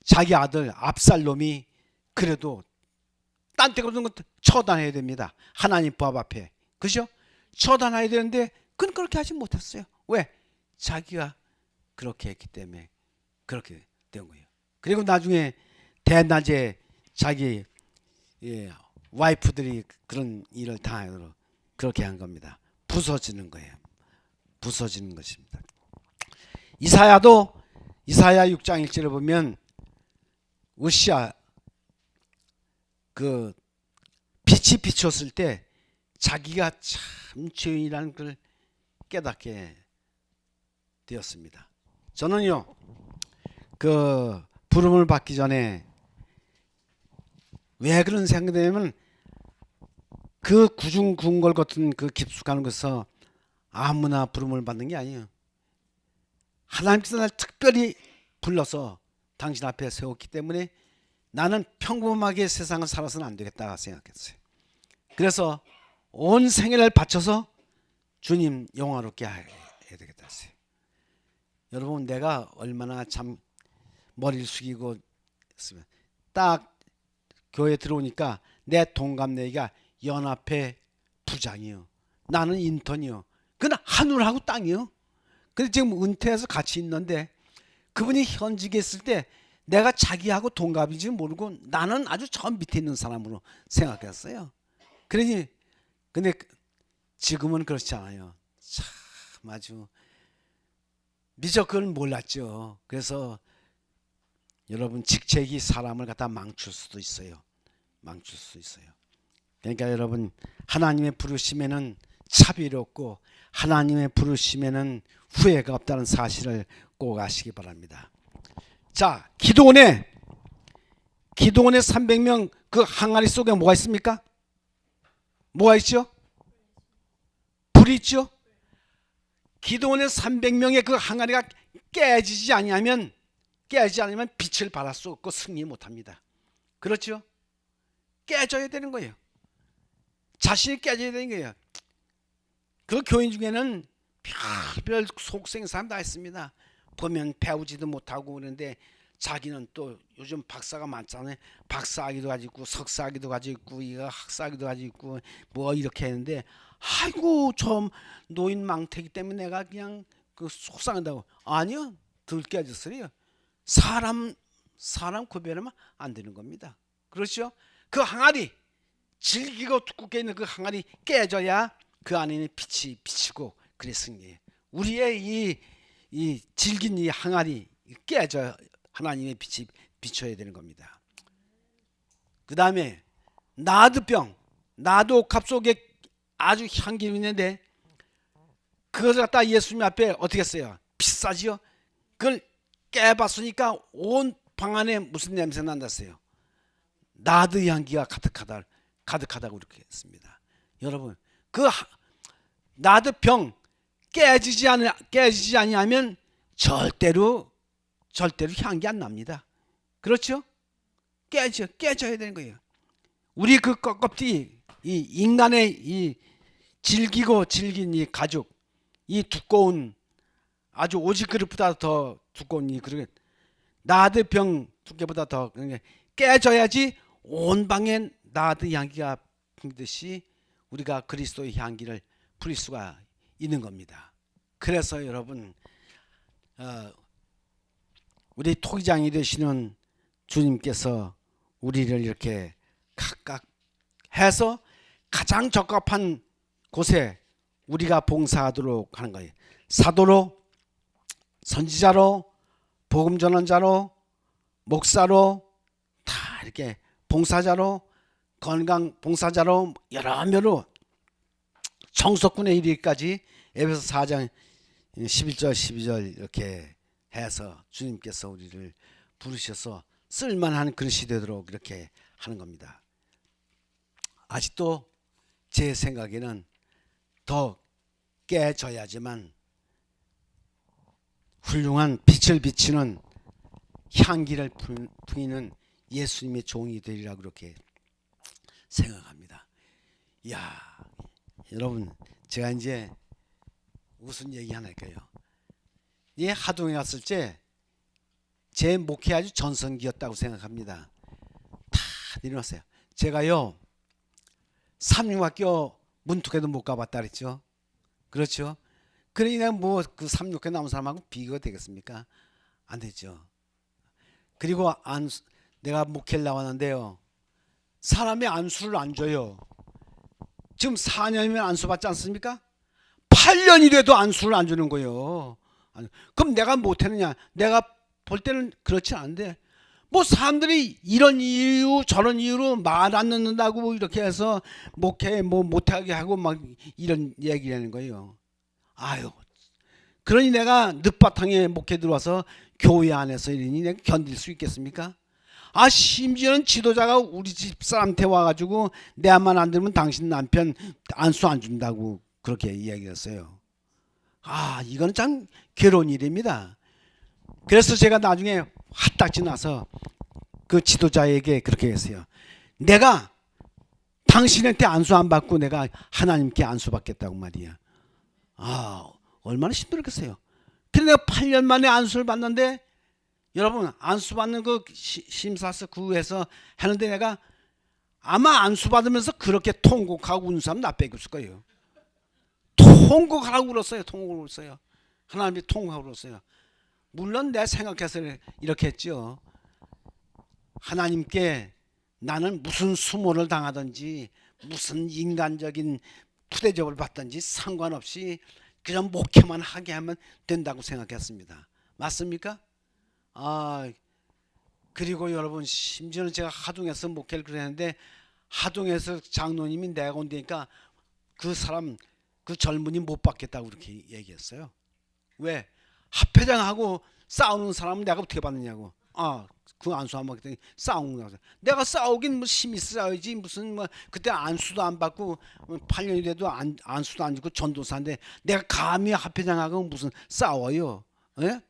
자기 아들 압살롬이 그래도 딴 데 그러는 것도 처단해야 됩니다. 하나님 법 앞에. 그죠? 처단해야 되는데 그건 그렇게 하지 못했어요. 왜? 자기가 그렇게 했기 때문에 그렇게 된 거예요. 그리고 나중에 대낮에 자기 와이프들이 그런 일을 당하도록 그렇게 한 겁니다. 부서지는 거예요. 부서지는 것입니다. 이사야 6장 1절을 보면 우시야 그 빛이 비쳤을 때 자기가 참 죄인이라는 걸 깨닫게 되었습니다. 저는요 그 부름을 받기 전에 왜 그런 생각이 되냐면 그 구중궁궐 같은 그 깊숙한 곳에서 아무나 부름을 받는 게 아니에요. 하나님께서 날 특별히 불러서 당신 앞에 세웠기 때문에 나는 평범하게 세상을 살아서는 안 되겠다 생각했어요. 그래서 온 생애를 바쳐서 주님 영화롭게 해야 되겠다 했어요. 여러분 내가 얼마나 참 머리를 숙이고 있으면 딱 교회 들어오니까 내 동갑내기가 연합회 부장이요. 나는 인턴이요. 그건 하늘하고 땅이요. 근데 지금 은퇴해서 같이 있는데 그분이 현직에 있을 때 내가 자기하고 동갑인지 모르고 나는 아주 저 밑에 있는 사람으로 생각했어요. 그러니 근데 지금은 그렇지 않아요. 참 아주 미처 그걸 몰랐죠. 그래서 여러분 직책이 사람을 갖다 망칠 수도 있어요. 망칠 수 있어요. 그러니까 여러분 하나님의 부르심에는 차별이 없고 하나님의 부르심에는 후회가 없다는 사실을 꼭 아시기 바랍니다. 자, 기도원에 300명 그 항아리 속에 뭐가 있습니까? 뭐가 있죠? 불이 있죠? 기도원에 300명의 그 항아리가 깨지지 않으면 빛을 발할 수 없고 승리 못합니다. 그렇죠? 깨져야 되는 거예요. 자신이 깨져야 되는 거예요. 그 교인 중에는 별별 속생 사람 다 있습니다. 보면 배우지도 못하고 그러는데 자기는 또 요즘 박사가 많잖아요. 박사학위도 가지고 있고 석사학위도 가지고 있고 이거 학사학위도 가지고 있고 뭐 이렇게 했는데 아이고 좀 노인 망태기 때문에 내가 그냥 그 속상하다고. 아니요. 덜 깨졌어요. 사람 구별하면 안 되는 겁니다. 그렇죠? 그 항아리 질기고 두껍게 있는 그 항아리 깨져야 그 안에 있는 빛이 비치고 그래 승리해요. 우리의 이 질긴 이 항아리 깨져 하나님의 빛이 비춰야 되는 겁니다. 그 다음에 나드병, 나드 옥합 속에 아주 향기가 있는데 그것을 갖다 예수님 앞에 어떻게 했어요? 비싸지요? 그걸 깨봤으니까 온 방 안에 무슨 냄새 난다어요? 나드 향기가 가득하다고 이렇게 했습니다. 여러분, 그 나드 병 깨지지 아니하면 절대로 향기 안 납니다. 그렇죠? 깨져야 되는 거예요. 우리 그 껍데기, 이 인간의 이 질긴 이 가죽, 이 두꺼운, 아주 오지 그릇보다 더 두꺼운 이 그릇, 나드 병 두께보다 더 깨져야지 온 방에 나드 향기가 풍기듯이 우리가 그리스도의 향기를 풀릴 수가 있는 겁니다. 그래서 여러분, 우리 토기장이 되시는 주님께서 우리를 이렇게 각각 해서 가장 적합한 곳에 우리가 봉사하도록 하는 거예요. 사도로, 선지자로, 복음 전원자로, 목사로, 다 이렇게 봉사자로, 건강 봉사자로, 여러모로 청소꾼에 이르기까지 에베소 4장 11절 12절 이렇게 해서 주님께서 우리를 부르셔서 쓸만한 그릇이 되도록 이렇게 하는 겁니다. 아직도 제 생각에는 더 깨져야지만 훌륭한 빛을 비치는 향기를 풍기는 예수님의 종이 되리라 그렇게 생각합니다. 이야, 여러분, 제가 이제 무슨 얘기 하나 할까요? 예, 하동에 갔을 때 제 목회 아주 전성기였다고 생각합니다. 다 내려왔어요. 제가요, 삼육학교 문턱에도 못 가봤다 그랬죠. 그렇죠? 그러니까 뭐 그 삼육학교 나온 사람하고 비교가 되겠습니까? 안 되죠. 그리고 내가 목회를 나왔는데요, 사람이 안수를 안 줘요. 지금 4년이면 안수 받지 않습니까? 8년이 돼도 안수를 안 주는 거예요. 그럼 내가 못했느냐? 내가 볼 때는 그렇지 않은데, 뭐 사람들이 이런 이유 저런 이유로 말 안 듣는다고 이렇게 해서 목회 뭐 못하게 하고 막 이런 얘기를 하는 거예요. 아유, 그러니 내가 늦바탕에 목회 들어와서 교회 안에서 이러니 내가 견딜 수 있겠습니까? 심지어는 지도자가 우리 집 사람한테 와가지고 내 말 안 들으면 당신 남편 안수 안 준다고 그렇게 이야기했어요. 이건 참 괴로운 일입니다. 그래서 제가 나중에 화딱지 나서 그 지도자에게 그렇게 했어요. 내가 당신한테 안수 안 받고 내가 하나님께 안수 받겠다고 말이야. 얼마나 힘들었겠어요. 근데 내가 8년 만에 안수를 받는데, 여러분, 안수 받는 그 심사서 구에서 하는데 내가 아마 안수 받으면서 그렇게 통곡하고 우는 사람 나 빼고 있을 거예요. 통곡하라고 울었어요. 하나님이 통곡하고 울었어요. 물론 내가 생각해서 이렇게 했죠. 하나님께 나는 무슨 수모를 당하든지 무슨 인간적인 푸대접을 받든지 상관없이 그냥 목회만 하게 하면 된다고 생각했습니다. 맞습니까? 그리고 여러분, 심지어는 제가 하동에서 목회를 그랬는데, 하동에서 장로님이 내가 온다니까 그 사람, 그 젊은이 못 받겠다고 그렇게 얘기했어요. 왜? 합회장하고 싸우는 사람은 내가 어떻게 받느냐고. 그 안수 안 받겠다니 싸우는 거야. 내가 싸우긴 뭐 힘이 싸워야지, 무슨 뭐 그때 안수도 안 받고 8년이 돼도 안수도 안 주고 전도사인데 내가 감히 합회장하고 무슨 싸워요? 예?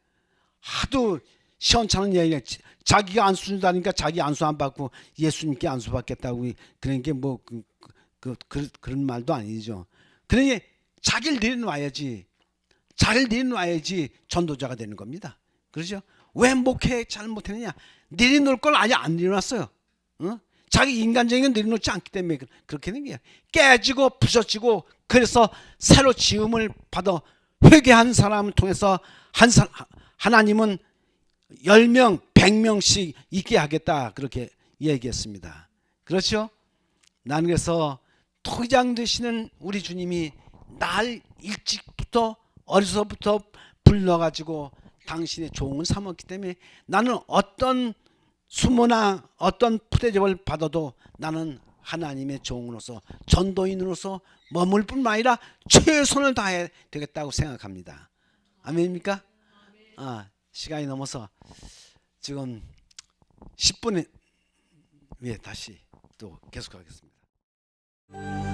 하도 시원찮은 얘기가, 자기가 안수 준다니까 자기 안수 안 받고 예수님께 안수 받겠다고 그런 게 뭐 그런 말도 아니죠. 그러니 자기를 내려놔야지. 잘 내려놔야지 전도자가 되는 겁니다. 그렇죠? 왜 목회 잘 못했느냐? 내려놓을 걸 아예 안 내려놨어요. 자기 인간적인 건 내려놓지 않기 때문에 그렇게 된 거야. 깨지고 부서지고, 그래서 새로 지음을 받아 회개한 사람을 통해서 하나님은 10명, 100명씩 있게 하겠다 그렇게 얘기했습니다. 그렇죠? 나는 그래서 토기장 되시는 우리 주님이 날 일찍부터 어려서부터 불러가지고 당신의 종을 삼았기 때문에 나는 어떤 수모나 어떤 푸대접을 받아도 나는 하나님의 종으로서, 전도인으로서 머물 뿐만 아니라 최선을 다해야 되겠다고 생각합니다. 아멘입니까? 시간이 넘어서 지금 10분 후에 다시 또 계속하겠습니다.